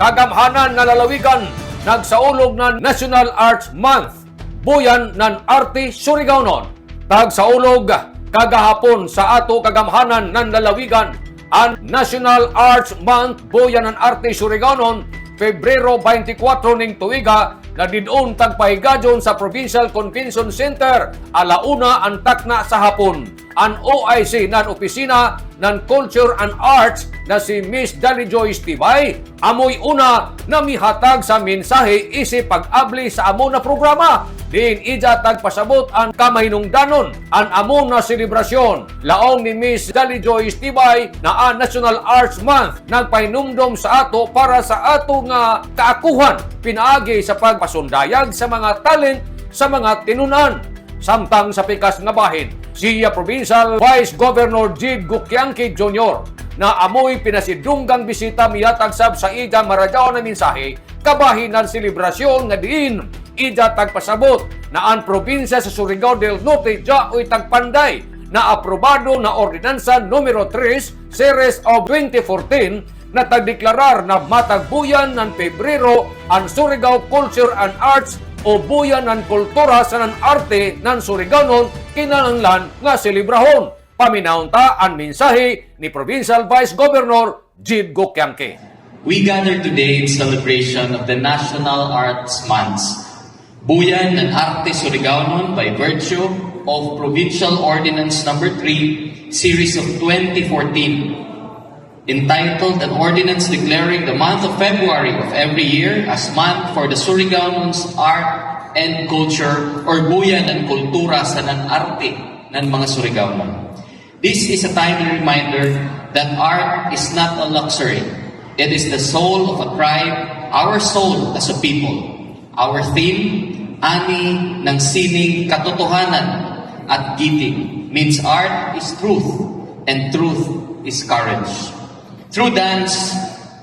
kagamhanan nga lalawigan nagsaulog na National Arts Month. Buyan ng Arte Surigao. Tagsaulog kagahapon sa ato kagamhanan ng lalawigan ang National Arts Month Buyan ng Arte Surigao Pebrero 24 ning tuiga na didon tagpahigadyon sa Provincial Convention Center alauna ang takna sa hapon. Ang OIC ng Opisina ng Culture and Arts na si Miss Dali Joyce Tibay amoy una na mihatag sa mensahe isip pag-abli sa amo na programa. Din ija tagpasabot ang kamahinungdanon ang amo na selebrasyon. Laong ni Miss Dali Joyce Tibay na ang National Arts Month nagpahinumdom sa ato para sa ato nga kaakuhan pinaagi sa pagpasundayag sa mga talent sa mga tinunan. Samtang sa pikas nga bahin, siya Provincial Vice Governor Jid Gukyangki Jr. na amoy pinasidunggang bisita miyatag sab sa ija maradyaw na mensahe kabahin ng selebrasyon nga diin ija tagpasabot na ang probinsya sa Surigao del Norte jaoy tagpanday na aprobado na ordinansa numero 3 series of 2014 na tagdeklarar na matagbuyan ng Pebrero ang Surigao Culture and Arts o buyan ng kultura sa ng arte ng Surigao kinahanglan nga selebrahon. Paminaunta ang mensahe ni Provincial Vice Governor Jid Gukyangki. We gather today in celebration of the National Arts Month, Buyan ng Arte Surigao by virtue of Provincial Ordinance Number 3, Series of 2014, entitled An Ordinance Declaring the month of February of every year as month for the Surigao's art and culture or buyan ng kultura sa ng arte ng mga Surigaonon. This is a timely reminder that art is not a luxury. It is the soul of a tribe, our soul as a people. Our theme, ani ng sining katotohanan at giting, means art is truth and truth is courage. Through dance,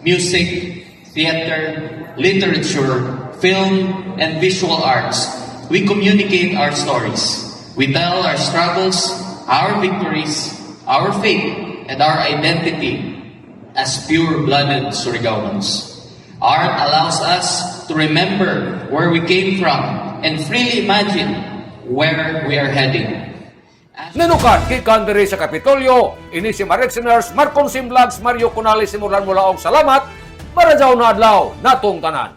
music, theater, literature, film, and visual arts, we communicate our stories. We tell our struggles, our victories, our faith, and our identity as pure-blooded Surigaonons. Art allows us to remember where we came from and freely imagine where we are heading. Nanukan kikan diri sa Kapitolyo, ini si Marexiners, Marcon Simvlogs, Mario Cunales, simulan mula og salamat, maradyaw na adlaw, natong tanan.